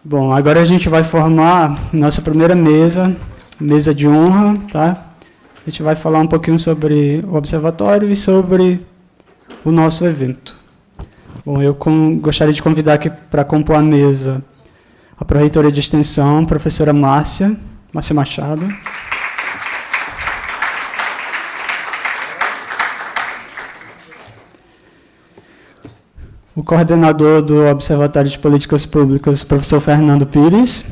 Bom, agora a gente vai formar nossa primeira mesa de honra, tá? A gente vai falar um pouquinho sobre o observatório e sobre o nosso evento. Bom, eu gostaria de convidar aqui para compor a mesa a pró-reitora de extensão, professora Márcia Machado. O coordenador do Observatório de Políticas Públicas, professor Fernando Pires.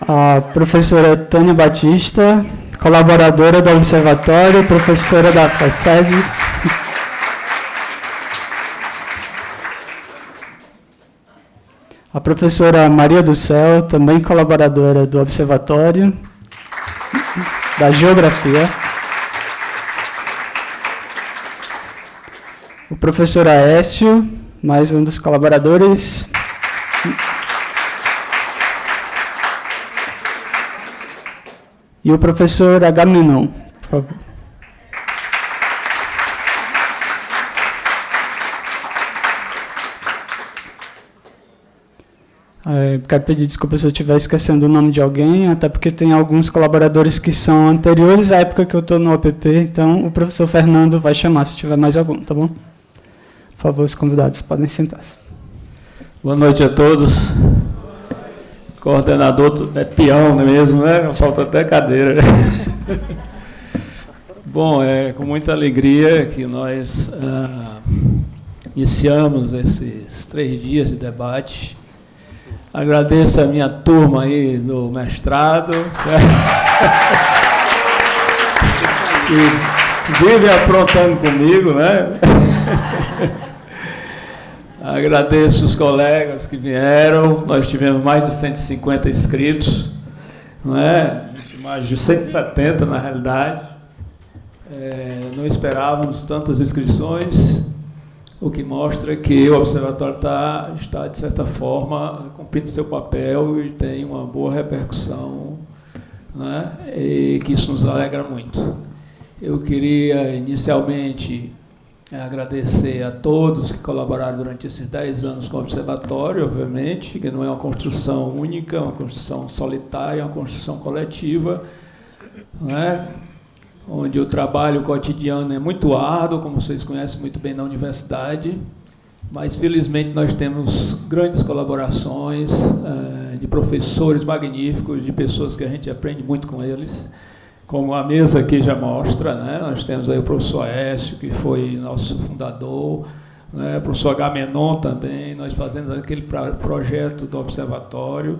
A professora Tânia Batista, colaboradora do Observatório, professora da FACED. A professora Maria do Céu, também colaboradora do Observatório, da Geografia. O professor Aécio, mais um dos colaboradores. E o professor Agamenon, por favor. Quero pedir desculpa se eu estiver esquecendo o nome de alguém, até porque tem alguns colaboradores que são anteriores à época que eu estou no OPP, então o professor Fernando vai chamar se tiver mais algum, tá bom? Por favor, os convidados podem sentar-se. Boa noite a todos. Coordenador é peão mesmo, né? Falta até cadeira. Bom, é com muita alegria que nós iniciamos esses 3 dias de debate. Agradeço a minha turma aí do mestrado, que vive aprontando comigo, né? Agradeço os colegas que vieram, nós tivemos mais de 150 inscritos, não é? Mais de 170 na realidade. Não esperávamos tantas inscrições, o que mostra que o Observatório está, de certa forma, cumprindo seu papel e tem uma boa repercussão, né? E que isso nos alegra muito. Eu queria, inicialmente, agradecer a todos que colaboraram durante esses 10 anos com o Observatório, obviamente, que não é uma construção única, é uma construção solitária, é uma construção coletiva, né? Onde o trabalho cotidiano é muito árduo, como vocês conhecem muito bem na universidade, mas, felizmente, nós temos grandes colaborações de professores magníficos, de pessoas que a gente aprende muito com eles, como a mesa aqui já mostra, né? Nós temos aí o professor Aécio, que foi nosso fundador, né? O professor Agamenon também, nós fazemos aquele projeto do Observatório.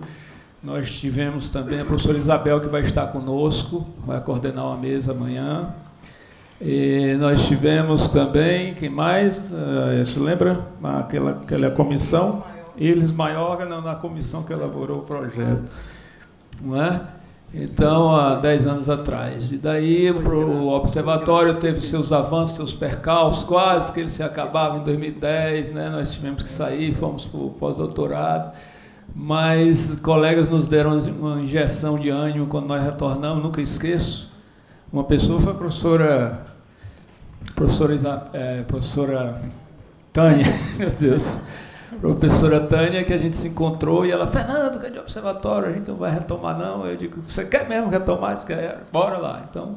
Nós tivemos também a professora Isabel, que vai estar conosco, vai coordenar uma mesa amanhã. E nós tivemos também, quem mais? Você lembra? Aquela comissão? Ilis Maiorga, na comissão que elaborou o projeto. Não é? Então, há 10 anos atrás. E daí o Observatório teve seus avanços, seus percalços, quase que ele se acabava em 2010, né? Nós tivemos que sair, fomos para o pós-doutorado, mas colegas nos deram uma injeção de ânimo quando nós retornamos, nunca esqueço. Uma pessoa foi a professora Tânia, meu Deus, professora Tânia, que a gente se encontrou e ela, Fernando, cadê o Observatório? A gente não vai retomar, não. Eu digo, você quer mesmo retomar? Você quer? Bora lá. Então,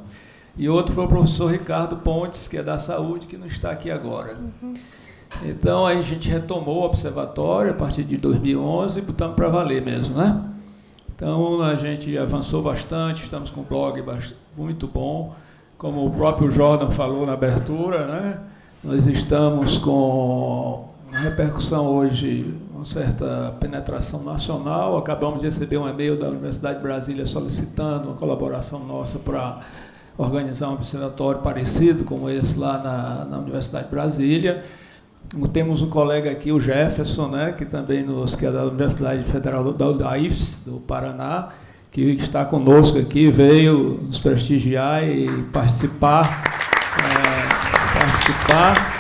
e outro foi o professor Ricardo Pontes, que é da saúde, que não está aqui agora. Então, aí a gente retomou o Observatório a partir de 2011 e botamos para valer mesmo, né? Então, a gente avançou bastante, estamos com um blog muito bom, como o próprio Jordan falou na abertura, né? Nós estamos com uma repercussão hoje, uma certa penetração nacional. Acabamos de receber um e-mail da Universidade de Brasília solicitando uma colaboração nossa para organizar um observatório parecido com esse lá na Universidade de Brasília. Temos um colega aqui, o Jefferson, né, que também que é da Universidade Federal da IFES, do Paraná, que está conosco aqui, veio nos prestigiar e participar,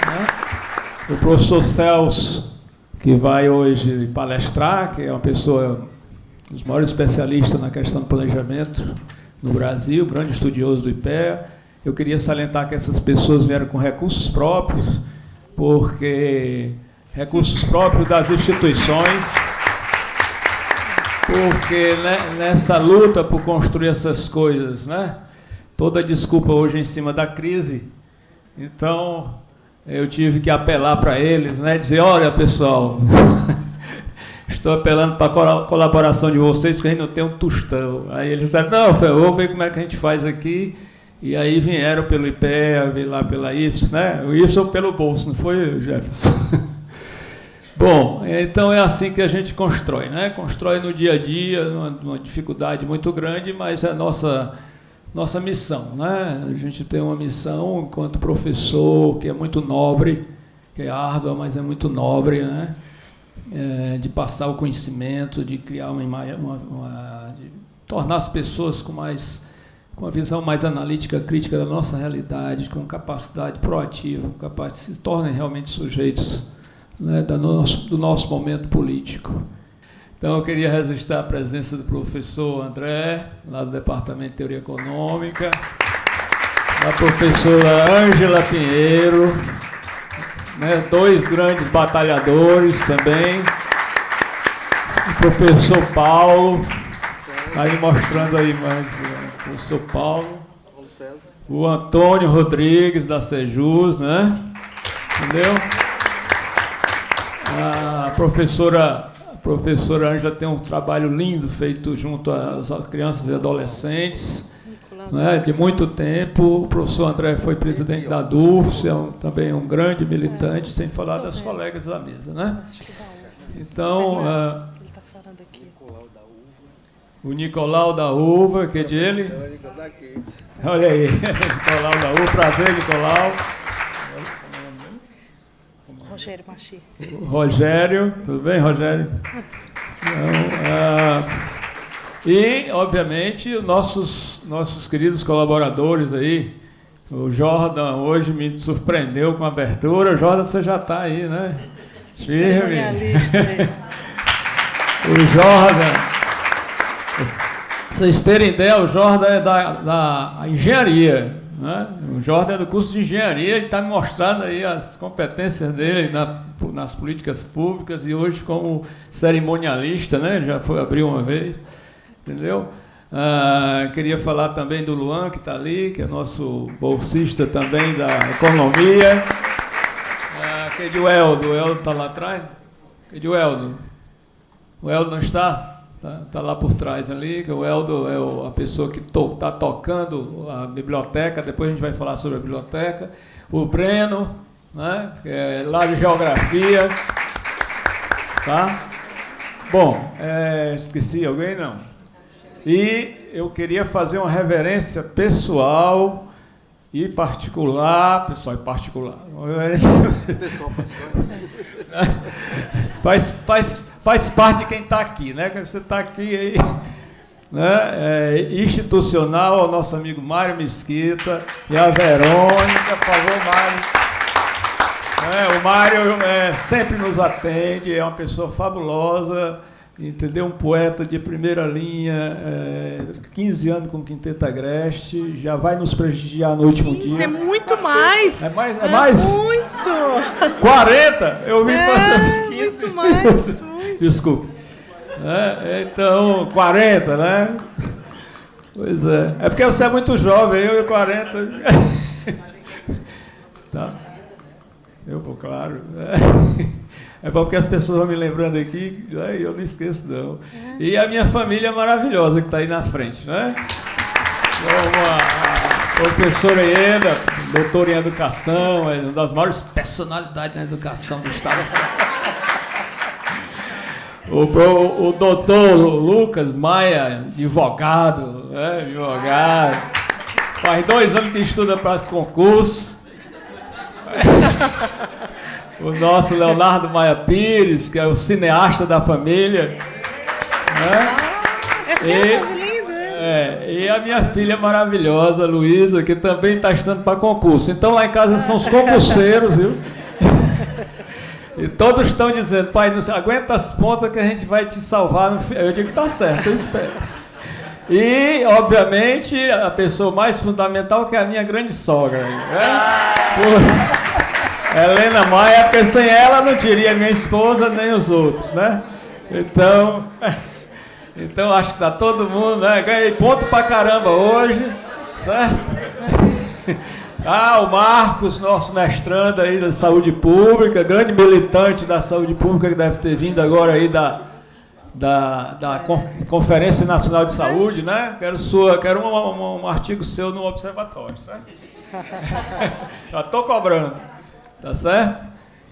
né? O professor Celso, que vai hoje palestrar, que é uma pessoa dos maiores especialistas na questão do planejamento no Brasil, grande estudioso do IPEA. Eu queria salientar que essas pessoas vieram com recursos próprios, porque recursos próprios das instituições, porque nessa luta por construir essas coisas, né, toda desculpa hoje em cima da crise, então eu tive que apelar para eles, né, dizer, olha pessoal, estou apelando para a colaboração de vocês, porque a gente não tem um tostão. Aí eles disseram, não, vamos ver como é que a gente faz aqui. E aí vieram pelo IPEA, veio lá pela IFES, né? O IFES pelo bolso, não foi, Jefferson? Bom, então é assim que a gente constrói, né? Constrói no dia a dia, numa dificuldade muito grande, mas é a nossa missão, né? A gente tem uma missão enquanto professor, que é muito nobre, que é árdua, mas é muito nobre, né? De passar o conhecimento, de criar de tornar as pessoas com uma visão mais analítica, crítica da nossa realidade, com capacidade proativa, capaz de se tornem realmente sujeitos, né, do nosso momento político. Então, eu queria registrar a presença do professor André, lá do Departamento de Teoria Econômica, da professora Ângela Pinheiro, né, dois grandes batalhadores também, o professor Paulo, está aí mostrando aí mais o professor Paulo, o Antônio Rodrigues, da Sejus, né? Entendeu? A professora Ângela tem um trabalho lindo feito junto às crianças e adolescentes, né, de muito tempo. O professor André foi presidente da DUFS, também um grande militante, sem falar das colegas da mesa, né? Então, o Nicolau da Uva, que é de ele? Olha aí, Nicolau da Uva, prazer, Nicolau. Rogério Machi. Rogério, tudo bem, Rogério? Então, e, obviamente, nossos queridos colaboradores aí, o Jordan hoje me surpreendeu com a abertura. Jordan, você já está aí, né? Firme. O Jordan, vocês terem ideia, o Jordan é da engenharia, né? O Jordan é do curso de engenharia e está me mostrando aí as competências dele nas políticas públicas e hoje como cerimonialista, né? Já abriu uma vez. Entendeu? Queria falar também do Luan, que está ali, que é nosso bolsista também da economia. Que é de Weldo. O Weldo está lá atrás? Que é de Weldo? O Weldo não está? Está lá por trás ali, que o Weldo é a pessoa que está tocando a biblioteca, depois a gente vai falar sobre a biblioteca. O Breno, né, que é lá de Geografia. Tá? Bom, esqueci alguém? Não. E eu queria fazer uma reverência pessoal e particular. Pessoal e particular. Pessoal particular. Faz parte de quem está aqui, né? Você está aqui aí, né? Institucional ao nosso amigo Mário Mesquita e a Verônica. Por favor, Mário. O Mário sempre nos atende, é uma pessoa fabulosa. Entendeu? Um poeta de primeira linha, 15 anos com o Quinteto Agreste, já vai nos prestigiar no último dia. Isso é muito mais! É mais? Muito! 40? Eu vi fazer 15. Muito mais! Muito. Desculpe. Então, 40, né? Pois é. É porque você é muito jovem, eu e 40. Tá? Eu vou, claro. É bom porque as pessoas vão me lembrando aqui, e eu não esqueço, não. E a minha família maravilhosa que está aí na frente, né? Então, a professora Ieda, doutora em educação, é uma das maiores personalidades na educação do Estado. O doutor Lucas Maia, advogado, né? Advogado. Faz 2 anos que estuda para concurso. O nosso Leonardo Maia Pires, que é o cineasta da família. Né? Lindo, e a minha filha maravilhosa, Luísa, que também está estudando para concurso. Então lá em casa são os concurseiros, viu? E todos estão dizendo, pai, não aguenta as pontas que a gente vai te salvar. Eu digo, tá certo, eu espero. E, obviamente, a pessoa mais fundamental que é a minha grande sogra. Né? Helena Maia, porque sem ela não teria minha esposa nem os outros, né? Então acho que está todo mundo, né? Ganhei ponto pra caramba hoje, certo? O Marcos, nosso mestrando aí da saúde pública, grande militante da saúde pública, que deve ter vindo agora aí da Conferência Nacional de Saúde, né? Quero um artigo seu no Observatório, certo? Já estou cobrando, tá certo?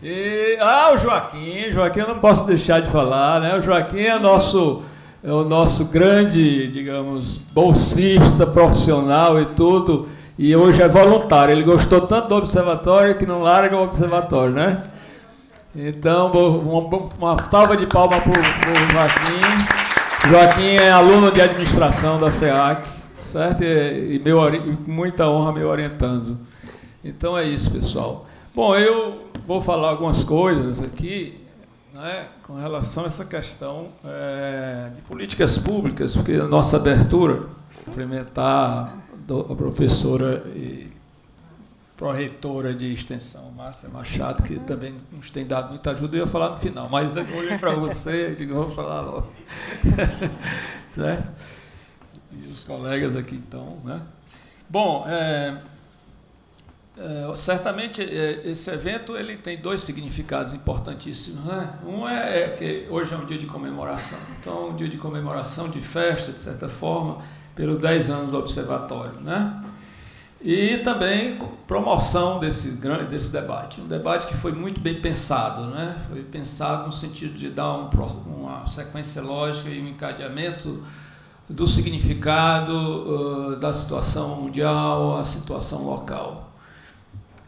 E, o Joaquim eu não posso deixar de falar, né? O Joaquim é o nosso grande, digamos, bolsista, profissional e tudo, e hoje é voluntário. Ele gostou tanto do Observatório que não larga o Observatório, né? Então, uma salva de palmas para o Joaquim. Joaquim é aluno de administração da FEAC, certo? E com muita honra me orientando. Então é isso, pessoal. Bom, eu vou falar algumas coisas aqui, né, com relação a essa questão de políticas públicas, porque a nossa abertura, cumprimentar a professora e pró-reitora de extensão, Márcia Machado, que também nos tem dado muita ajuda. Eu ia falar no final, mas eu olhei para você e digo, vamos falar logo. Certo? E os colegas aqui, então, né? Bom, certamente esse evento ele tem dois significados importantíssimos, né? Um é que hoje é um dia de comemoração, então um dia de comemoração, de festa, de certa forma, pelos 10 anos do Observatório, né? E também promoção desse debate, um debate que foi muito bem pensado, né? Foi pensado no sentido de dar uma sequência lógica e um encadeamento do significado da situação mundial, a situação local.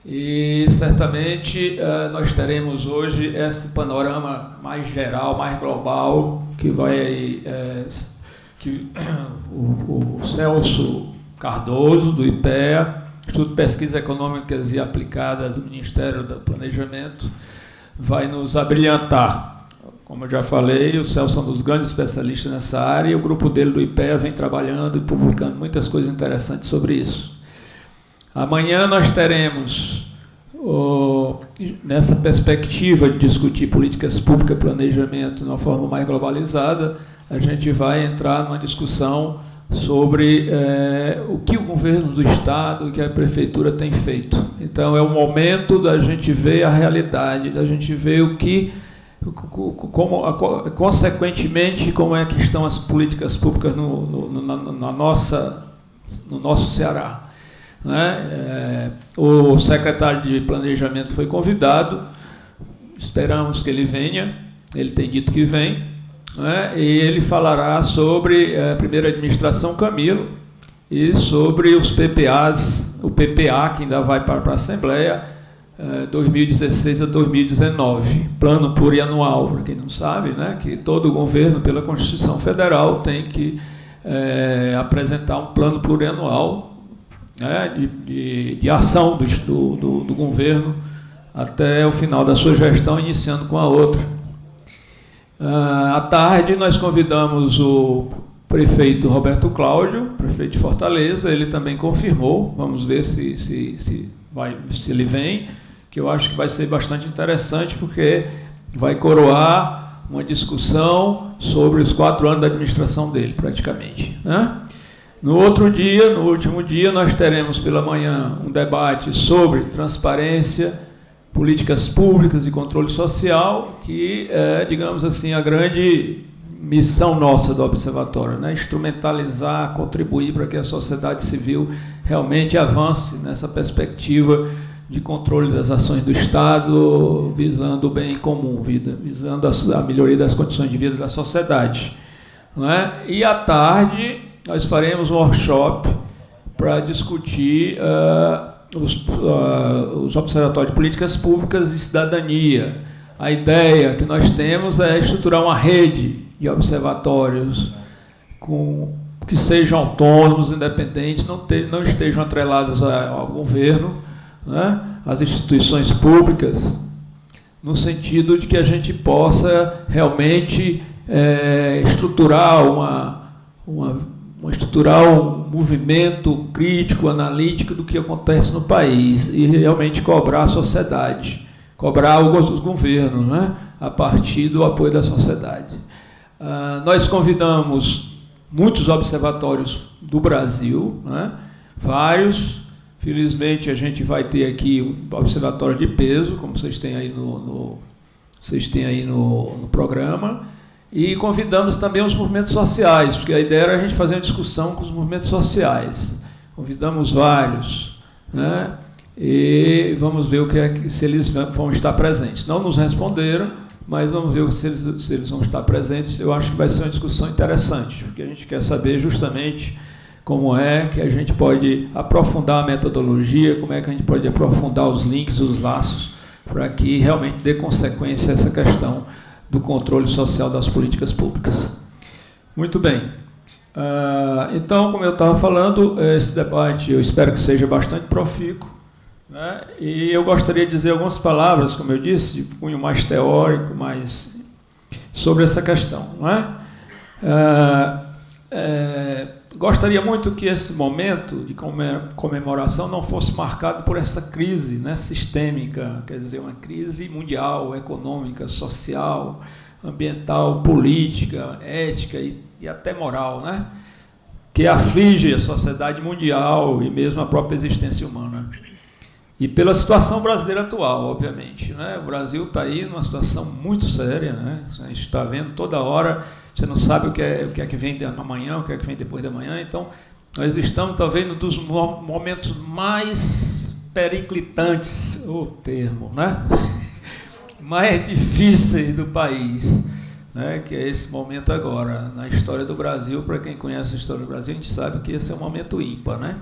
E certamente nós teremos hoje esse panorama mais geral, mais global, que vai que o Celso Cardoso, do IPEA, Instituto de Pesquisas Econômicas e Aplicadas do Ministério do Planejamento, vai nos abrilhantar. Como eu já falei, o Celso é um dos grandes especialistas nessa área e o grupo dele do IPEA vem trabalhando e publicando muitas coisas interessantes sobre isso. Amanhã nós teremos, nessa perspectiva de discutir políticas públicas e planejamento de uma forma mais globalizada, a gente vai entrar numa discussão sobre o que o governo do Estado e que a Prefeitura tem feito. Então, é o momento da gente ver a realidade, da gente ver consequentemente, como é que estão as políticas públicas no nosso Ceará. Né? O secretário de Planejamento foi convidado, esperamos que ele venha, ele tem dito que vem, né? E ele falará sobre a primeira administração Camilo e sobre os PPAs, o PPA que ainda vai para a Assembleia 2016 a 2019, plano plurianual, para quem não sabe, né? Que todo governo, pela Constituição Federal, tem que apresentar um plano plurianual, né, de ação do governo até o final da sua gestão, iniciando com a outra. À tarde, nós convidamos o prefeito Roberto Cláudio, prefeito de Fortaleza, ele também confirmou, vamos ver se ele vem, que eu acho que vai ser bastante interessante, porque vai coroar uma discussão sobre os 4 anos da administração dele, praticamente, né? No outro dia, no último dia, nós teremos pela manhã um debate sobre transparência, políticas públicas e controle social, que é, digamos assim, a grande missão nossa do Observatório, né? Instrumentalizar, contribuir para que a sociedade civil realmente avance nessa perspectiva de controle das ações do Estado, visando o bem comum, visando a melhoria das condições de vida da sociedade. Não é? E à tarde nós faremos um workshop para discutir os observatórios de políticas públicas e cidadania. A ideia que nós temos é estruturar uma rede de observatórios que sejam autônomos, independentes, não estejam atrelados ao governo, né, às instituições públicas, no sentido de que a gente possa realmente estruturar estruturar um movimento crítico, analítico do que acontece no país e realmente cobrar a sociedade, cobrar os governos, né, a partir do apoio da sociedade. Nós convidamos muitos observatórios do Brasil, né, vários. Felizmente a gente vai ter aqui um observatório de peso, como vocês têm aí no programa, e convidamos também os movimentos sociais, porque a ideia era a gente fazer uma discussão com os movimentos sociais. Convidamos vários, né, e vamos ver se eles vão estar presentes. Não nos responderam, mas vamos ver se eles vão estar presentes. Eu acho que vai ser uma discussão interessante, porque a gente quer saber justamente como é que a gente pode aprofundar a metodologia, como é que a gente pode aprofundar os links, os laços, para que realmente dê consequência a essa questão do controle social das políticas públicas. Muito bem. Então, como eu estava falando, esse debate eu espero que seja bastante profícuo, né? E eu gostaria de dizer algumas palavras, como eu disse, de cunho mais teórico, mais sobre essa questão, não é? Gostaria muito que esse momento de comemoração não fosse marcado por essa crise, né, sistêmica, quer dizer, uma crise mundial, econômica, social, ambiental, política, ética e até moral, né, que aflige a sociedade mundial e mesmo a própria existência humana. E pela situação brasileira atual, obviamente, né, o Brasil está aí numa situação muito séria, né, a gente está vendo toda hora. Você não sabe o que é que vem amanhã, o que é que vem depois da manhã. Então, nós estamos, talvez, num dos momentos mais periclitantes, o termo, né? mais difíceis do país, né? Que é esse momento agora. Na história do Brasil, para quem conhece a história do Brasil, a gente sabe que esse é um momento ímpar, né?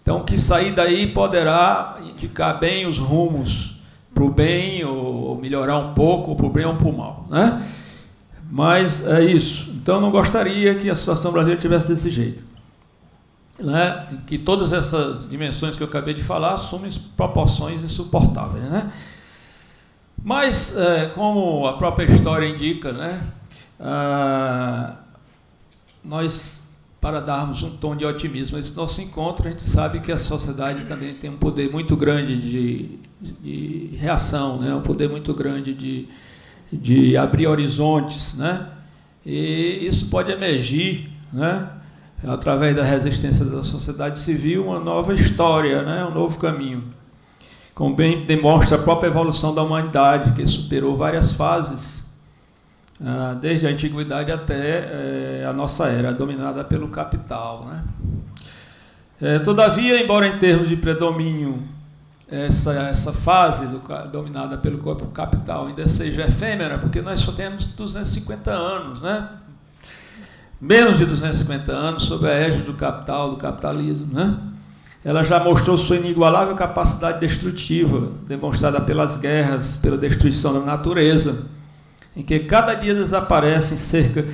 Então, que sair daí poderá indicar bem os rumos para o bem, ou melhorar um pouco, ou para o bem ou para o mal, né? Mas é isso. Então, eu não gostaria que a situação brasileira tivesse desse jeito, né? Que todas essas dimensões que eu acabei de falar assumem proporções insuportáveis, né? Mas, como a própria história indica, né? Nós, para darmos um tom de otimismo a esse nosso encontro, a gente sabe que a sociedade também tem um poder muito grande de reação, né? Um poder muito grande de abrir horizontes, né? E isso pode emergir, né, através da resistência da sociedade civil, uma nova história, né, um novo caminho, como bem demonstra a própria evolução da humanidade, que superou várias fases, desde a antiguidade até a nossa era, dominada pelo capital, né? Todavia, embora em termos de predomínio essa fase dominada pelo capital ainda seja efêmera, porque nós só temos 250 anos, né? Menos de 250 anos sob a égide do capital, do capitalismo, né? Ela já mostrou sua inigualável capacidade destrutiva, demonstrada pelas guerras, pela destruição da natureza, em que cada dia desaparecem cerca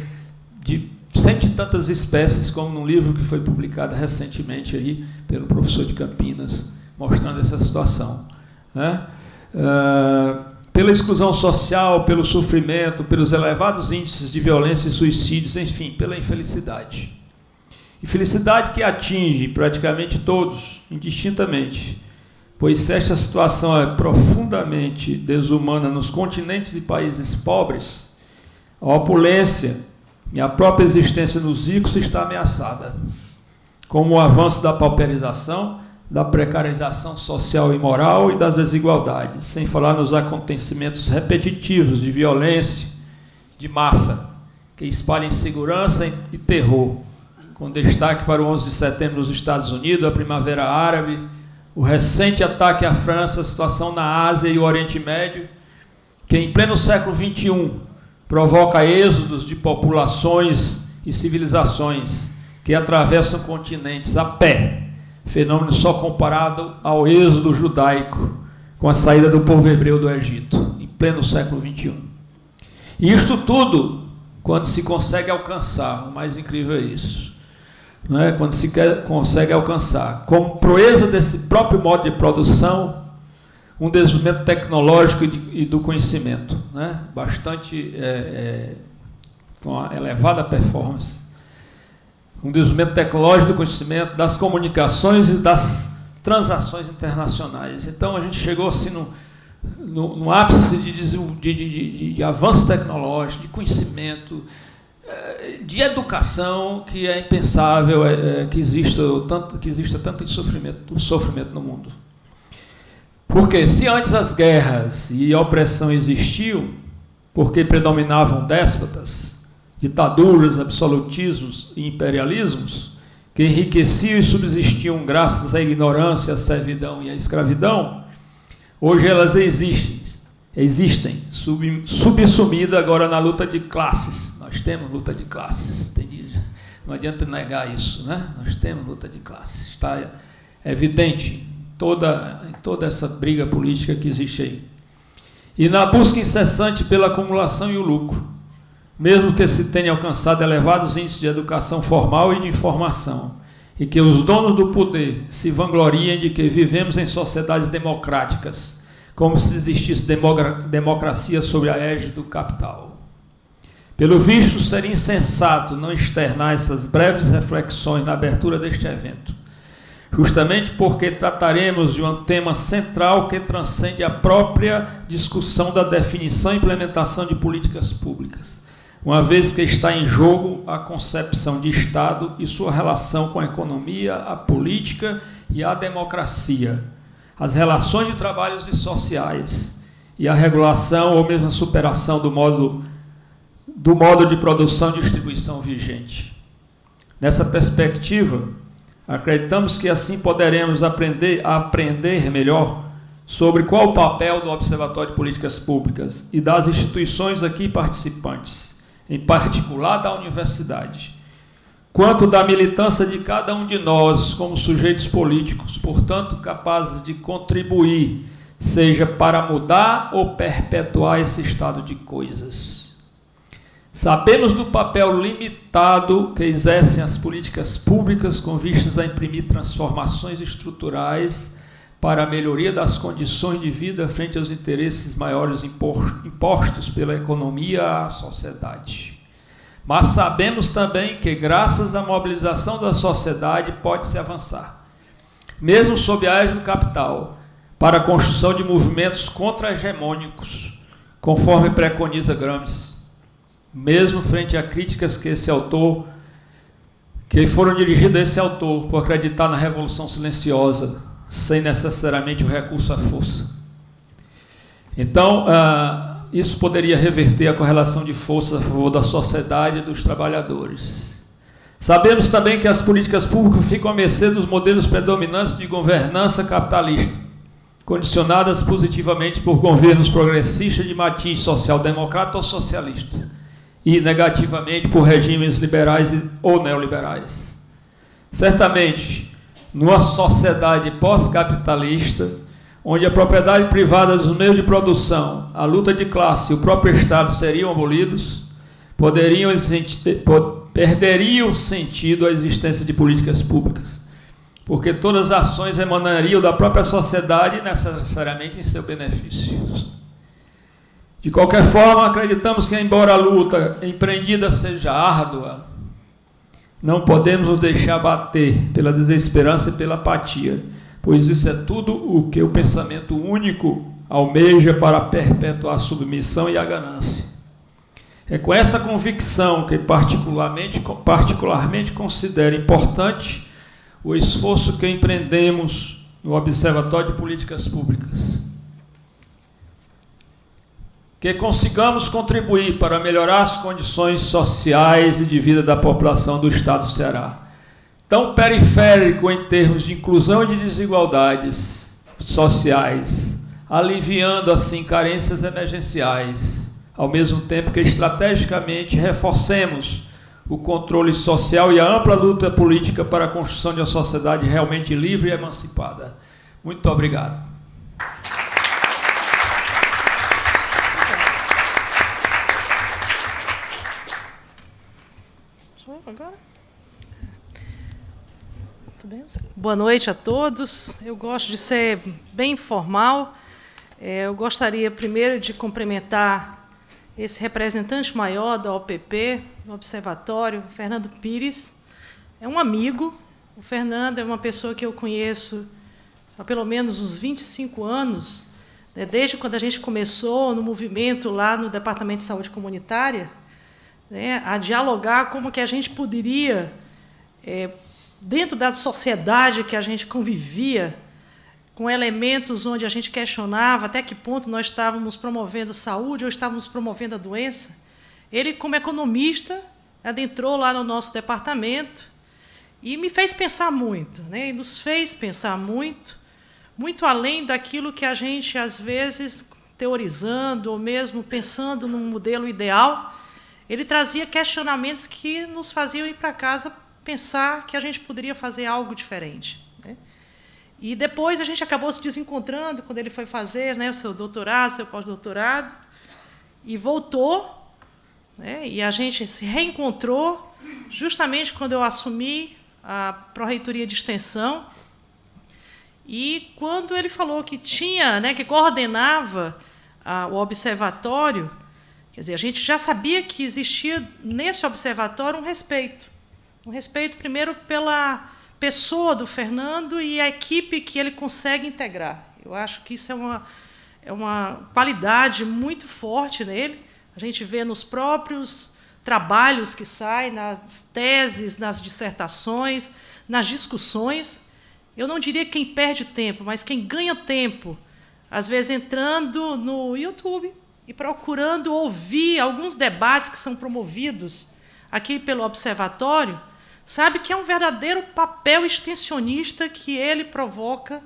de 100 e tantas espécies, como num livro que foi publicado recentemente aí pelo professor de Campinas, mostrando essa situação, né? Pela exclusão social, pelo sofrimento, pelos elevados índices de violência e suicídios, enfim, pela infelicidade. Infelicidade que atinge praticamente todos, indistintamente, pois se esta situação é profundamente desumana nos continentes e países pobres, a opulência e a própria existência dos ricos está ameaçada, como o avanço da pauperização, da precarização social e moral e das desigualdades, sem falar nos acontecimentos repetitivos de violência de massa, que espalham insegurança e terror, com destaque para o 11 de setembro nos Estados Unidos, a Primavera Árabe, o recente ataque à França, a situação na Ásia e o Oriente Médio, que em pleno século XXI provoca êxodos de populações e civilizações que atravessam continentes a pé, fenômeno só comparado ao êxodo judaico com a saída do povo hebreu do Egito, em pleno século XXI. E isto tudo, quando se consegue alcançar, o mais incrível é isso, não é? Quando se consegue alcançar, como proeza desse próprio modo de produção, um desenvolvimento tecnológico e do conhecimento, né? Bastante com uma elevada performance. Um desenvolvimento tecnológico do conhecimento, das comunicações e das transações internacionais. Então, a gente chegou assim no ápice de avanço tecnológico, de conhecimento, de educação, que é impensável que exista tanto sofrimento no mundo. Porque se antes as guerras e a opressão existiam, porque predominavam déspotas, ditaduras, absolutismos e imperialismos, que enriqueciam e subsistiam graças à ignorância, à servidão e à escravidão, hoje elas existem subsumidas agora na luta de classes. Nós temos luta de classes, não adianta negar isso, né? Nós temos luta de classes, está evidente em toda essa briga política que existe aí. E na busca incessante pela acumulação e o lucro, mesmo que se tenha alcançado elevados índices de educação formal e de informação, e que os donos do poder se vangloriem de que vivemos em sociedades democráticas, como se existisse democracia sob a égide do capital. Pelo visto, seria insensato não externar essas breves reflexões na abertura deste evento, justamente porque trataremos de um tema central que transcende a própria discussão da definição e implementação de políticas públicas, uma vez que está em jogo a concepção de Estado e sua relação com a economia, a política e a democracia, as relações de trabalhos e sociais e a regulação ou mesmo a superação do modo de produção e distribuição vigente. Nessa perspectiva, acreditamos que assim poderemos aprender melhor sobre qual o papel do Observatório de Políticas Públicas e das instituições aqui participantes, em particular da universidade, quanto da militância de cada um de nós como sujeitos políticos, portanto, capazes de contribuir, seja para mudar ou perpetuar esse estado de coisas. Sabemos do papel limitado que exercem as políticas públicas com vistas a imprimir transformações estruturais para a melhoria das condições de vida frente aos interesses maiores impostos pela economia à sociedade. Mas sabemos também que, graças à mobilização da sociedade, pode-se avançar, mesmo sob a égide do capital, para a construção de movimentos contra-hegemônicos, conforme preconiza Gramsci, mesmo frente a críticas que foram dirigidas a esse autor por acreditar na revolução silenciosa, sem necessariamente o recurso à força. Então, isso poderia reverter a correlação de forças a favor da sociedade e dos trabalhadores. Sabemos também que as políticas públicas ficam à mercê dos modelos predominantes de governança capitalista, condicionadas positivamente por governos progressistas de matiz social-democrata ou socialista, e negativamente por regimes liberais ou neoliberais. Certamente, numa sociedade pós-capitalista, onde a propriedade privada dos meios de produção, a luta de classe e o próprio Estado seriam abolidos, perderiam sentido a existência de políticas públicas, porque todas as ações emanariam da própria sociedade necessariamente em seu benefício. De qualquer forma, acreditamos que, embora a luta empreendida seja árdua, não podemos nos deixar bater pela desesperança e pela apatia, pois isso é tudo o que o pensamento único almeja para perpetuar a submissão e a ganância. É com essa convicção que particularmente considero importante o esforço que empreendemos no Observatório de Políticas Públicas. Que consigamos contribuir para melhorar as condições sociais e de vida da população do Estado do Ceará, tão periférico em termos de inclusão e de desigualdades sociais, aliviando assim carências emergenciais, ao mesmo tempo que estrategicamente reforcemos o controle social e a ampla luta política para a construção de uma sociedade realmente livre e emancipada. Muito obrigado. Agora? Podemos? Boa noite a todos. Eu gosto de ser bem informal. Eu gostaria primeiro de cumprimentar esse representante maior da OPP, do Observatório, Fernando Pires. É um amigo. O Fernando é uma pessoa que eu conheço há pelo menos uns 25 anos, né, desde quando a gente começou no movimento lá no Departamento de Saúde Comunitária, né, a dialogar como que a gente poderia, dentro da sociedade que a gente convivia, com elementos onde a gente questionava até que ponto nós estávamos promovendo saúde ou estávamos promovendo a doença. Ele, como economista, adentrou lá no nosso departamento e me fez pensar muito, né? E nos fez pensar muito, muito além daquilo que a gente, às vezes, teorizando ou mesmo pensando num modelo ideal, ele trazia questionamentos que nos faziam ir para casa pensar que a gente poderia fazer algo diferente. E depois a gente acabou se desencontrando quando ele foi fazer, né, o seu doutorado, seu pós-doutorado, e voltou, né, e a gente se reencontrou justamente quando eu assumi a Pró-Reitoria de Extensão, e quando ele falou que tinha, né, que coordenava o observatório, quer dizer, a gente já sabia que existia nesse observatório um respeito primeiro pela pessoa do Fernando e a equipe que ele consegue integrar. Eu acho que isso é uma qualidade muito forte nele. A gente vê nos próprios trabalhos que saem, nas teses, nas dissertações, nas discussões. Eu não diria quem perde tempo, mas quem ganha tempo, às vezes entrando no YouTube e procurando ouvir alguns debates que são promovidos aqui pelo Observatório, sabe que é um verdadeiro papel extensionista que ele provoca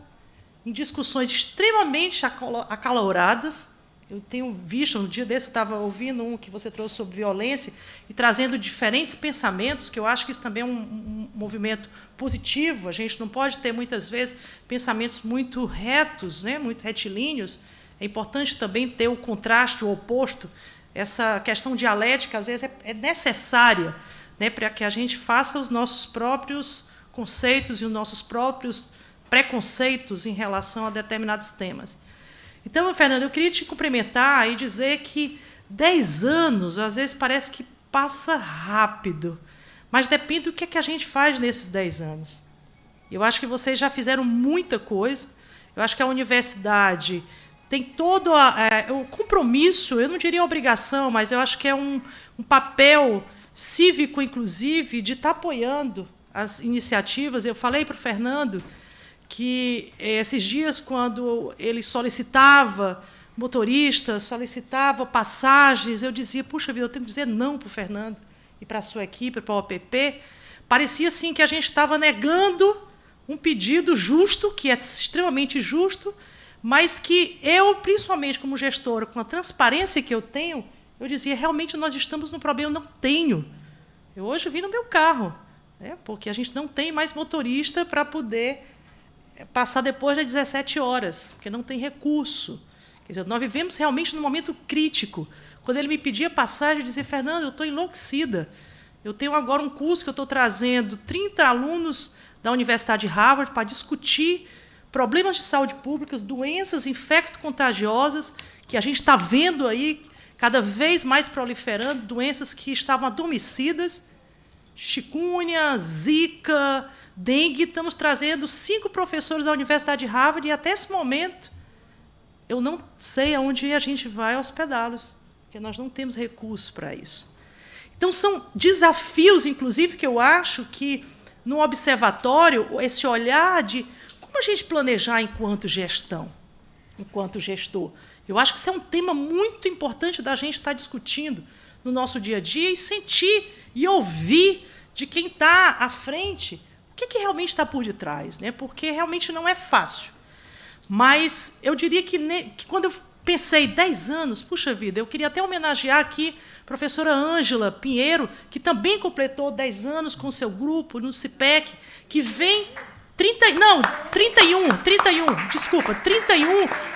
em discussões extremamente acaloradas. Eu tenho visto, um dia desse eu estava ouvindo um que você trouxe sobre violência e trazendo diferentes pensamentos, que eu acho que isso também é um movimento positivo. A gente não pode ter, muitas vezes, pensamentos muito retos, né, muito retilíneos. É importante também ter o contraste, o oposto. Essa questão dialética, às vezes, é necessária, né, para que a gente faça os nossos próprios conceitos e os nossos próprios preconceitos em relação a determinados temas. Então, Fernando, eu queria te cumprimentar e dizer que 10 anos, às vezes, parece que passa rápido, mas depende do que é que a gente faz nesses 10 anos. Eu acho que vocês já fizeram muita coisa. Eu acho que a universidade tem todo o compromisso, eu não diria obrigação, mas eu acho que é um papel cívico, inclusive, de estar apoiando as iniciativas. Eu falei para o Fernando que esses dias, quando ele solicitava motoristas, solicitava passagens, eu dizia, puxa vida, eu tenho que dizer não para o Fernando e para a sua equipe, para a OPP. Parecia assim que a gente estava negando um pedido justo, que é extremamente justo, mas que eu, principalmente como gestora, com a transparência que eu tenho, eu dizia, realmente nós estamos no problema, eu não tenho. Eu hoje vim no meu carro, né, porque a gente não tem mais motorista para poder passar depois das 17 horas, porque não tem recurso. Quer dizer, nós vivemos realmente num momento crítico. Quando ele me pedia passagem, eu dizia, Fernando, eu estou enlouquecida. Eu tenho agora um curso que eu estou trazendo 30 alunos da Universidade de Harvard para discutir problemas de saúde pública, doenças infecto-contagiosas, que a gente está vendo aí cada vez mais proliferando, doenças que estavam adormecidas, chikungunya, zika, dengue. Estamos trazendo 5 professores da Universidade de Harvard e, até esse momento, eu não sei aonde a gente vai hospedá-los, porque nós não temos recursos para isso. Então, são desafios, inclusive, que eu acho que, no observatório, esse olhar de como a gente planejar enquanto gestão, enquanto gestor. Eu acho que isso é um tema muito importante da gente estar discutindo no nosso dia a dia e sentir e ouvir de quem está à frente o que realmente está por detrás, né? Porque realmente não é fácil. Mas eu diria que quando eu pensei 10 anos, puxa vida, eu queria até homenagear aqui a professora Ângela Pinheiro, que também completou 10 anos com o seu grupo no CIPEC, que vem 31,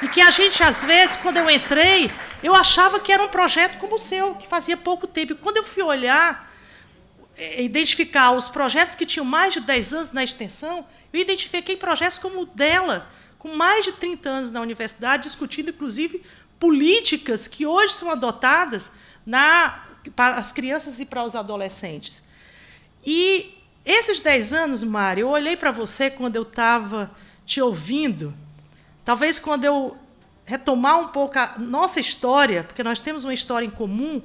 e que a gente, às vezes, quando eu entrei, eu achava que era um projeto como o seu, que fazia pouco tempo. E quando eu fui olhar, identificar os projetos que tinham mais de 10 anos na extensão, eu identifiquei projetos como o dela, com mais de 30 anos na universidade, discutindo, inclusive, políticas que hoje são adotadas para as crianças e para os adolescentes. E esses 10 anos, Mário, eu olhei para você quando eu estava te ouvindo, talvez quando eu retomar um pouco a nossa história, porque nós temos uma história em comum.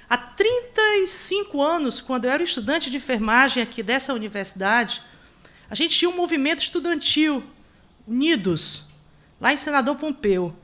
Há 35 anos, quando eu era estudante de enfermagem aqui dessa universidade, a gente tinha um movimento estudantil, Unidos, lá em Senador Pompeu.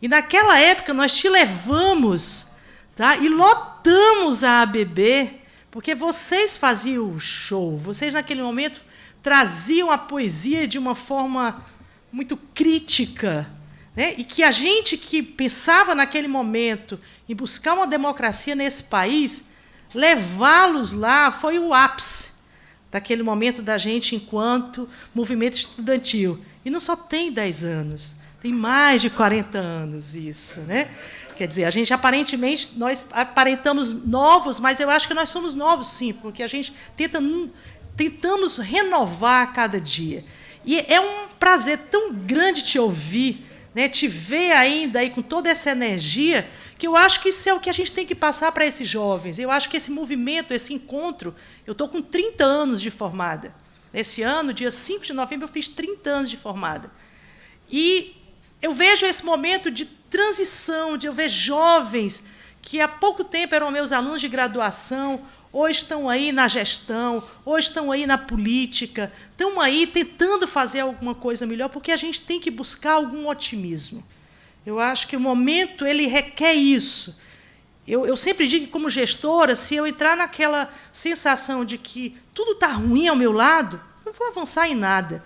E, naquela época, nós te levamos, tá, e lotamos a ABB, porque vocês faziam o show, vocês, naquele momento, traziam a poesia de uma forma muito crítica, né? E que a gente que pensava naquele momento em buscar uma democracia nesse país, levá-los lá foi o ápice daquele momento da gente enquanto movimento estudantil. E não só tem 10 anos, tem mais de 40 anos isso, né? Quer dizer, a gente aparentemente, nós aparentamos novos, mas eu acho que nós somos novos, sim, porque a gente tentamos renovar a cada dia. E é um prazer tão grande te ouvir, né, te ver ainda aí com toda essa energia, que eu acho que isso é o que a gente tem que passar para esses jovens. Eu acho que esse movimento, esse encontro, eu estou com 30 anos de formada. Esse ano, dia 5 de novembro, eu fiz 30 anos de formada. E eu vejo esse momento de transição, de eu ver jovens que há pouco tempo eram meus alunos de graduação, hoje estão aí na gestão, hoje estão aí na política, estão aí tentando fazer alguma coisa melhor, porque a gente tem que buscar algum otimismo. Eu acho que o momento ele requer isso. Eu sempre digo que, como gestora, se eu entrar naquela sensação de que tudo está ruim ao meu lado, não vou avançar em nada.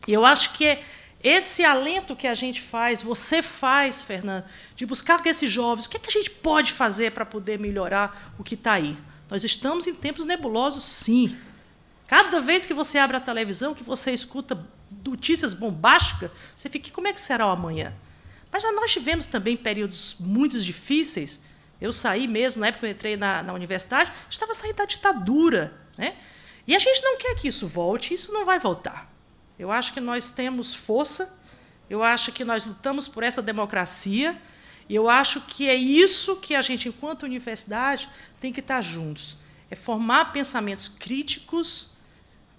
E eu acho que é esse alento que a gente faz, você faz, Fernando, de buscar com esses jovens, o que é que a gente pode fazer para poder melhorar o que está aí? Nós estamos em tempos nebulosos, sim. Cada vez que você abre a televisão, que você escuta notícias bombásticas, você fica, como é que será o amanhã? Mas já nós tivemos também períodos muito difíceis. Eu saí mesmo, na época que eu entrei na universidade, estava saindo da ditadura, né? E a gente não quer que isso volte, isso não vai voltar. Eu acho que nós temos força, eu acho que nós lutamos por essa democracia, e eu acho que é isso que a gente, enquanto universidade, tem que estar juntos. É formar pensamentos críticos,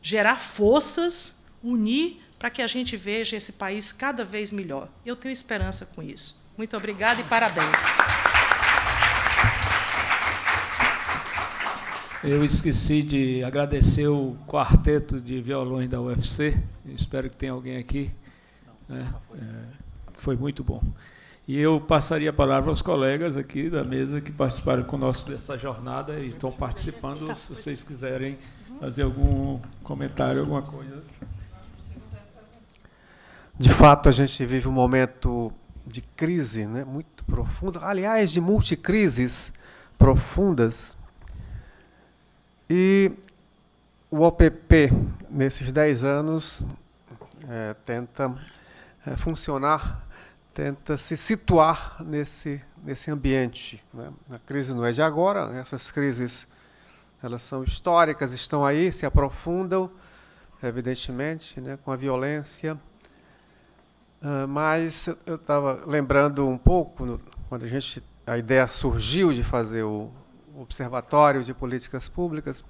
gerar forças, unir para que a gente veja esse país cada vez melhor. Eu tenho esperança com isso. Muito obrigada e parabéns. Eu esqueci de agradecer o quarteto de violões da UFC. Espero que tenha alguém aqui. Né? Foi muito bom. E eu passaria a palavra aos colegas aqui da mesa que participaram conosco dessa jornada e estão participando, se vocês quiserem fazer algum comentário, alguma coisa. De fato, a gente vive um momento de crise, né, muito profunda, aliás, de multicrises profundas. E o OPP, nesses 10 anos, tenta funcionar, tenta se situar nesse ambiente, né? A crise não é de agora, né? Essas crises elas são históricas, estão aí, se aprofundam, evidentemente, né, com a violência. Mas eu estava lembrando um pouco, quando a ideia surgiu de fazer o Observatório de Políticas Públicas,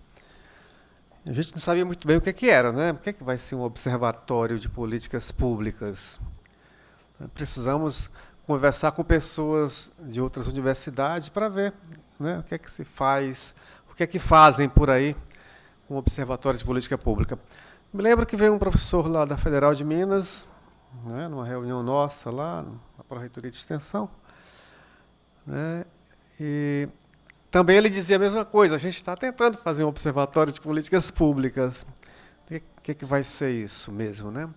a gente não sabia muito bem o que era, né? O que vai ser um Observatório de Políticas Públicas? Precisamos conversar com pessoas de outras universidades para ver, né, o que é que se faz, o que é que fazem por aí com o Observatório de Política Pública. Me lembro que veio um professor lá da Federal de Minas, né, numa reunião nossa lá, na Pró-Reitoria de Extensão, né, e também ele dizia a mesma coisa, a gente está tentando fazer um Observatório de Políticas Públicas. O que é que vai ser isso mesmo, né?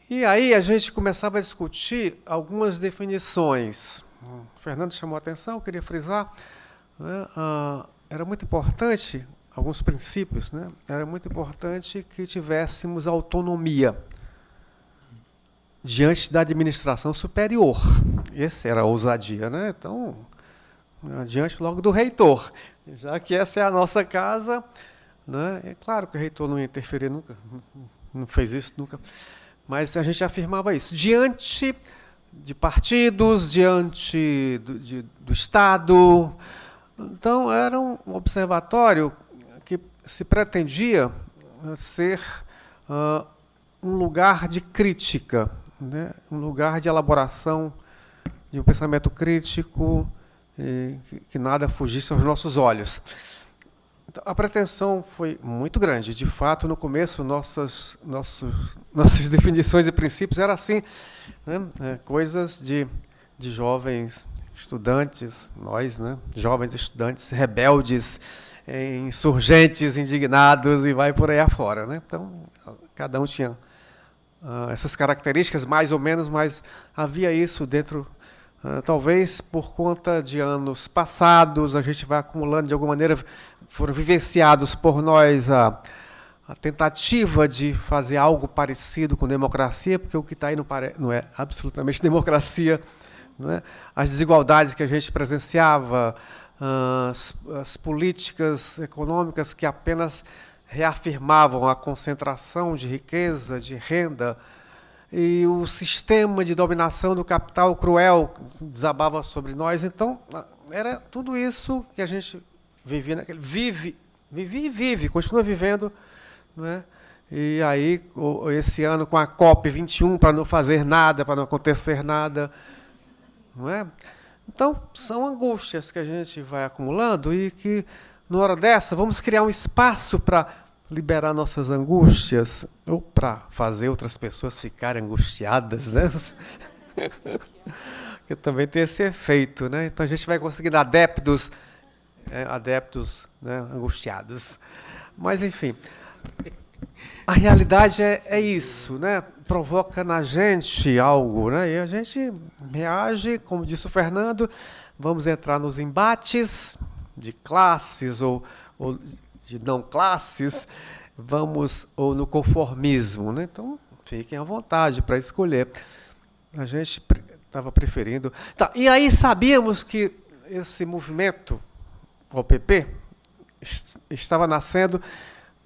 E aí a gente começava a discutir algumas definições. O Fernando chamou a atenção, eu queria frisar, né, era muito importante, alguns princípios, né, era muito importante que tivéssemos autonomia diante da administração superior. Essa era a ousadia, né? Então, diante logo do reitor, já que essa é a nossa casa, né? É claro que o reitor não ia interferir nunca, não fez isso nunca, Mas a gente afirmava isso. Diante de partidos, diante do Estado. Então, era um observatório que se pretendia ser um lugar de crítica, né? Um lugar de elaboração de um pensamento crítico, que nada fugisse aos nossos olhos. Então, a pretensão foi muito grande. De fato, no começo, nossas definições e princípios eram assim, né? Coisas de jovens estudantes, nós, né? Jovens estudantes rebeldes, insurgentes, indignados, e vai por aí afora, né? Então, cada um tinha essas características, mais ou menos, mas havia isso dentro. Talvez por conta de anos passados, a gente vai acumulando, de alguma maneira, foram vivenciados por nós a tentativa de fazer algo parecido com democracia, porque o que está aí não é absolutamente democracia, não é? As desigualdades que a gente presenciava, as políticas econômicas que apenas reafirmavam a concentração de riqueza, de renda, e o sistema de dominação do capital cruel desabava sobre nós. Então, era tudo isso que a gente vivia, vivia e vive, continua vivendo, não é? E aí, esse ano com a COP21, para não fazer nada, para não acontecer nada, não é? Então, são angústias que a gente vai acumulando e que, na hora dessa, vamos criar um espaço para liberar nossas angústias, ou para fazer outras pessoas ficarem angustiadas, né? Que também tem esse efeito, né? Então a gente vai conseguindo adeptos, né, angustiados. Mas, enfim, a realidade é isso, né? Provoca na gente algo, né? E a gente reage, como disse o Fernando, vamos entrar nos embates de classes ou de não classes, ou no conformismo, né? Então, fiquem à vontade para escolher. A gente estava preferindo. Tá, e aí sabíamos que esse movimento, o OPP, estava nascendo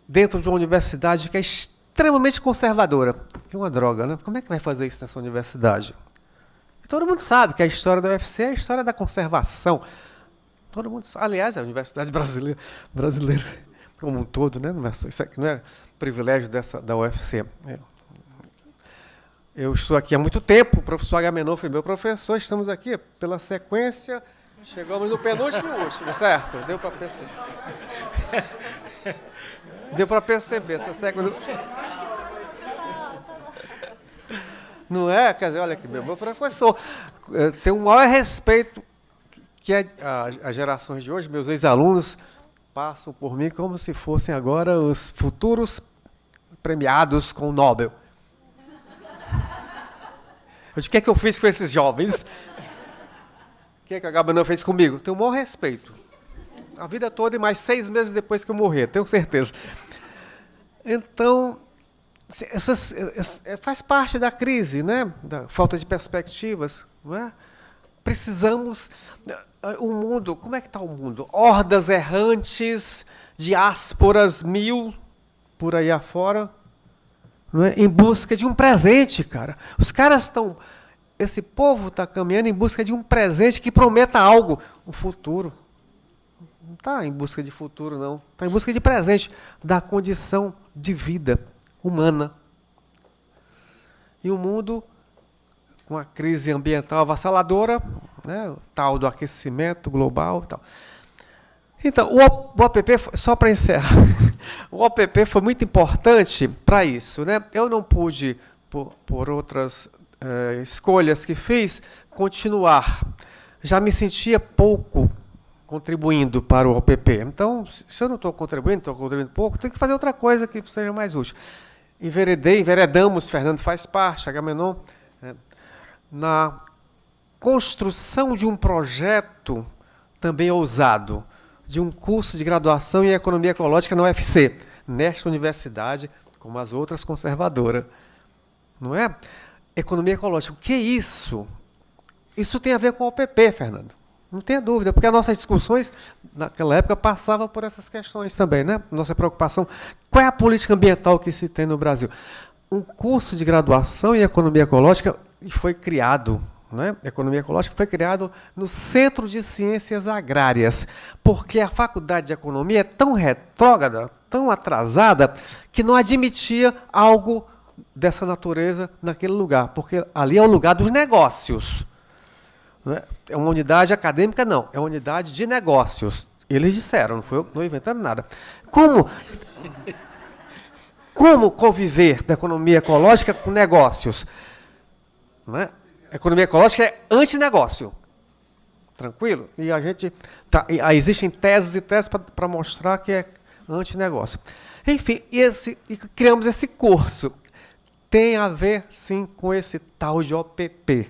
dentro de uma universidade que é extremamente conservadora. Que é uma droga, né? Como é que vai fazer isso nessa universidade? E todo mundo sabe que a história da UFC é a história da conservação. Todo mundo sabe. Aliás, a universidade brasileira como um todo, né? Isso aqui não é privilégio da UFC. Eu estou aqui há muito tempo, o professor Agamenon foi meu professor, estamos aqui pela sequência, chegamos no penúltimo e último, certo? Deu para perceber. Deu para perceber essa sequência. Não é? Quer dizer, olha aqui, meu professor tem um maior respeito que as gerações de hoje, meus ex-alunos, passam por mim como se fossem agora os futuros premiados com o Nobel. O que é que eu fiz com esses jovens? O que é que a Agamenon fez comigo? Tenho o maior respeito. A vida toda e mais 6 meses depois que eu morrer, tenho certeza. Então, faz parte da crise, né? Da falta de perspectivas, não é? Precisamos. O mundo, como é que está o mundo? Hordas errantes, diásporas 1000 por aí afora, não é? Em busca de um presente, cara. Os caras estão. Esse povo está caminhando em busca de um presente que prometa algo, um futuro. Não está em busca de futuro, não. Está em busca de presente, da condição de vida humana. E o mundo, com a crise ambiental avassaladora, né, o tal do aquecimento global e tal. Então, o OPP, só para encerrar, o OPP foi muito importante para isso, né? Eu não pude, por outras escolhas que fiz, continuar. Já me sentia pouco contribuindo para o OPP. Então, se eu não estou contribuindo pouco, tenho que fazer outra coisa que seja mais útil. Enveredamos, Fernando faz parte, Agamenon, na construção de um projeto também ousado, de um curso de graduação em Economia Ecológica na UFC, nesta universidade, como as outras conservadoras. Não é? Economia Ecológica, o que é isso? Isso tem a ver com o OPP, Fernando. Não tenha dúvida, porque as nossas discussões, naquela época, passavam por essas questões também, né? Nossa preocupação, qual é a política ambiental que se tem no Brasil? um curso de graduação em Economia Ecológica e foi criado, né? Economia Ecológica foi criado no Centro de Ciências Agrárias, porque a Faculdade de Economia é tão retrógrada, tão atrasada, que não admitia algo dessa natureza naquele lugar, porque ali é o lugar dos negócios. Né? É uma unidade acadêmica, não, é uma unidade de negócios. Eles disseram, não foi eu que estou inventando nada. Como conviver da economia ecológica com negócios? Não é? A economia ecológica é antinegócio. Tranquilo? E a gente existem teses e teses para mostrar que é antinegócio. Enfim, e criamos esse curso. Tem a ver, sim, com esse tal de OPP.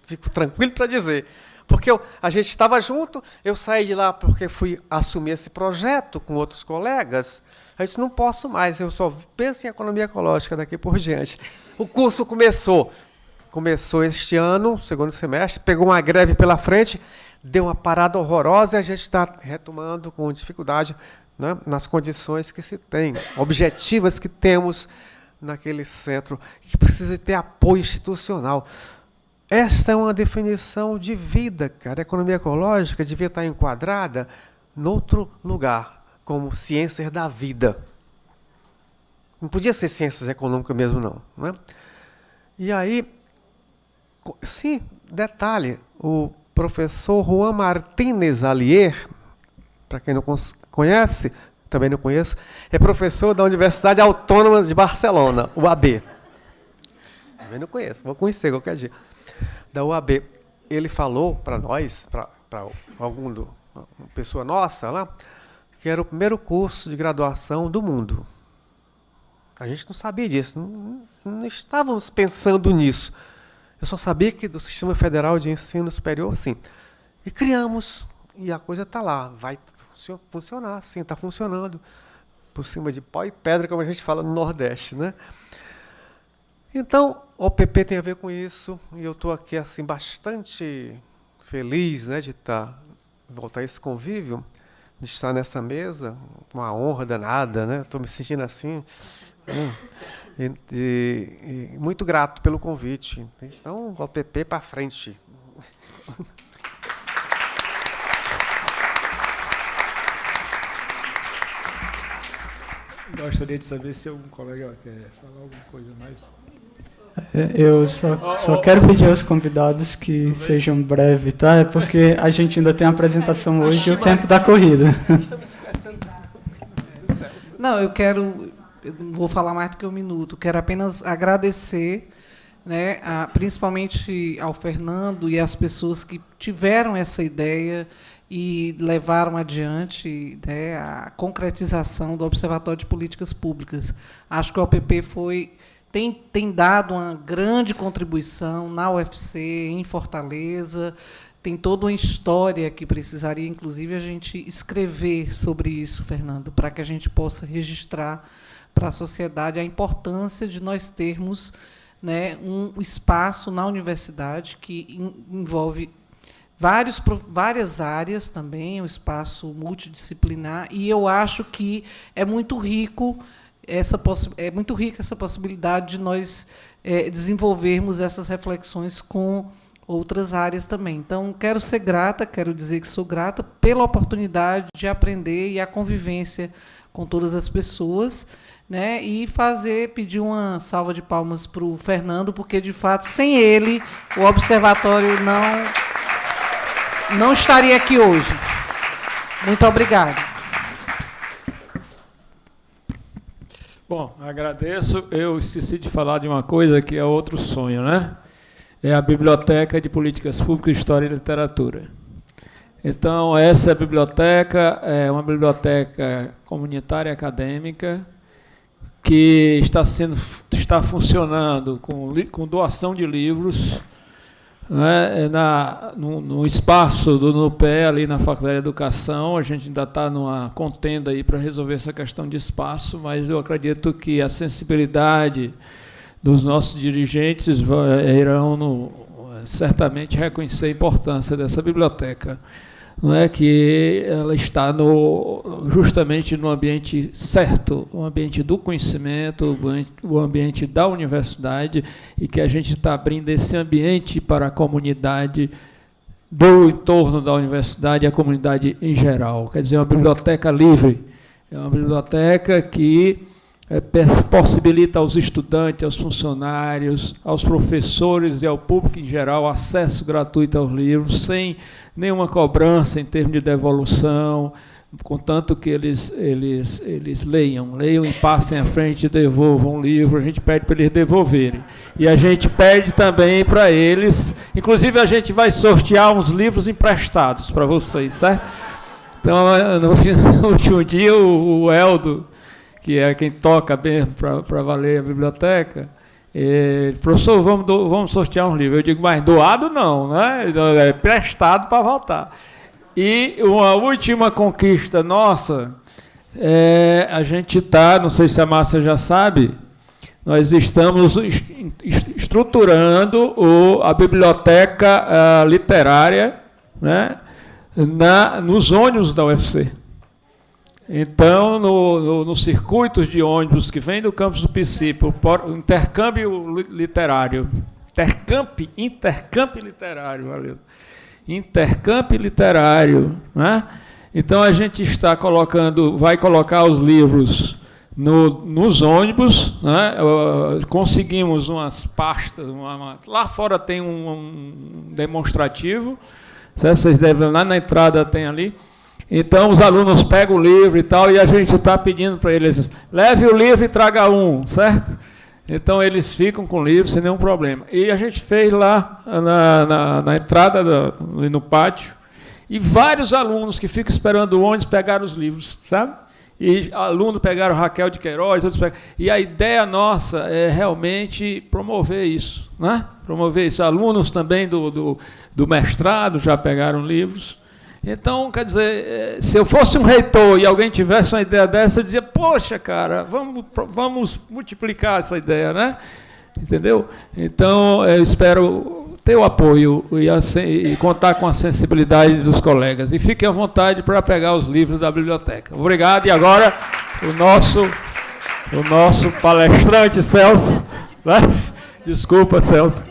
Fico tranquilo para dizer. Porque a gente estava junto, eu saí de lá porque fui assumir esse projeto com outros colegas. Eu disse, não posso mais, eu só penso em economia ecológica daqui por diante. O curso começou este ano, segundo semestre, pegou uma greve pela frente, deu uma parada horrorosa e a gente está retomando com dificuldade, né, nas condições que se tem, objetivas que temos naquele centro, que precisa ter apoio institucional. Esta é uma definição de vida, cara. A economia ecológica devia estar enquadrada em outro lugar, como ciências da vida. Não podia ser ciências econômicas mesmo, não é? E aí, sim, detalhe, o professor Juan Martínez Alier, para quem não conhece, também não conheço, é professor da Universidade Autônoma de Barcelona, UAB. Também não conheço, vou conhecer qualquer dia. Da UAB. Ele falou para nós, para uma pessoa nossa lá, que era o primeiro curso de graduação do mundo. A gente não sabia disso, não estávamos pensando nisso. Eu só sabia que do Sistema Federal de Ensino Superior, sim. E criamos, e a coisa está lá, vai funcionar, sim, está funcionando, por cima de pau e pedra, como a gente fala no Nordeste, né? Então, o OPP tem a ver com isso, e eu estou aqui assim, bastante feliz, né, de voltar a esse convívio, de estar nessa mesa, uma honra danada, né? Estou me sentindo assim, e muito grato pelo convite. Então, o OPP para frente. Gostaria de saber se algum colega quer falar alguma coisa mais. Eu só quero pedir aos convidados que sejam breves, tá? É porque a gente ainda tem uma apresentação hoje e o tempo da corrida. Não, eu não vou falar mais do que um minuto, quero apenas agradecer, né, principalmente ao Fernando e às pessoas que tiveram essa ideia e levaram adiante, né, a concretização do Observatório de Políticas Públicas. Acho que o OPP tem dado uma grande contribuição na UFC, em Fortaleza, tem toda uma história que precisaria, inclusive, a gente escrever sobre isso, Fernando, para que a gente possa registrar para a sociedade a importância de nós termos, né, um espaço na universidade que envolve várias áreas também, um espaço multidisciplinar, e eu acho que é muito rica essa possibilidade de nós desenvolvermos essas reflexões com outras áreas também. Então, quero dizer que sou grata pela oportunidade de aprender e a convivência com todas as pessoas, né, e pedir uma salva de palmas para o Fernando, porque, de fato, sem ele, o Observatório não estaria aqui hoje. Muito obrigada. Bom, agradeço. Eu esqueci de falar de uma coisa que é outro sonho, né? É a Biblioteca de Políticas Públicas, História e Literatura. Então, essa biblioteca é uma biblioteca comunitária acadêmica que está funcionando com doação de livros, né, no espaço do NUPE, ali na Faculdade de Educação. A gente ainda está numa contenda aí para resolver essa questão de espaço, mas eu acredito que a sensibilidade dos nossos dirigentes irão certamente reconhecer a importância dessa biblioteca. não é que ela está justamente no ambiente certo, o ambiente do conhecimento, o ambiente da universidade, e que a gente está abrindo esse ambiente para a comunidade do entorno da universidade e a comunidade em geral. Quer dizer, é uma biblioteca livre, é uma biblioteca que possibilita aos estudantes, aos funcionários, aos professores e ao público em geral acesso gratuito aos livros, sem nenhuma cobrança em termos de devolução, contanto que eles leiam e passem à frente e devolvam o livro. A gente pede para eles devolverem. E a gente pede também para eles, inclusive a gente vai sortear uns livros emprestados para vocês, certo? Então, no último dia, o Eldo, que é quem toca bem para valer a biblioteca, professor, vamos sortear um livro. Eu digo, mas doado não, né? É prestado para voltar. E uma última conquista nossa, a gente está, não sei se a Márcia já sabe, nós estamos estruturando a biblioteca literária, né, nos ônibus da UFC. Então, nos circuitos de ônibus que vem do campus do Princípio, intercâmbio literário, intercâmbio literário, valeu. Intercâmbio literário, né? Então a gente vai colocar os livros nos ônibus, né? Conseguimos umas pastas, lá fora tem um demonstrativo, certo? Vocês devem, lá na entrada tem ali. Então os alunos pegam o livro e tal, e a gente está pedindo para eles, leve o livro e traga um, certo? Então eles ficam com o livro sem nenhum problema. E a gente fez lá na entrada, no pátio, e vários alunos que ficam esperando o ônibus pegaram os livros, sabe? E alunos pegaram Raquel de Queiroz, outros pegaram. E a ideia nossa é realmente promover isso, né? Promover isso. Alunos também do mestrado já pegaram livros. Então, quer dizer, se eu fosse um reitor e alguém tivesse uma ideia dessa, eu dizia, poxa, cara, vamos multiplicar essa ideia, né? Entendeu? Então, eu espero ter o apoio e contar com a sensibilidade dos colegas. E fiquem à vontade para pegar os livros da biblioteca. Obrigado. E agora, o nosso palestrante, Celso. Né? Desculpa, Celso.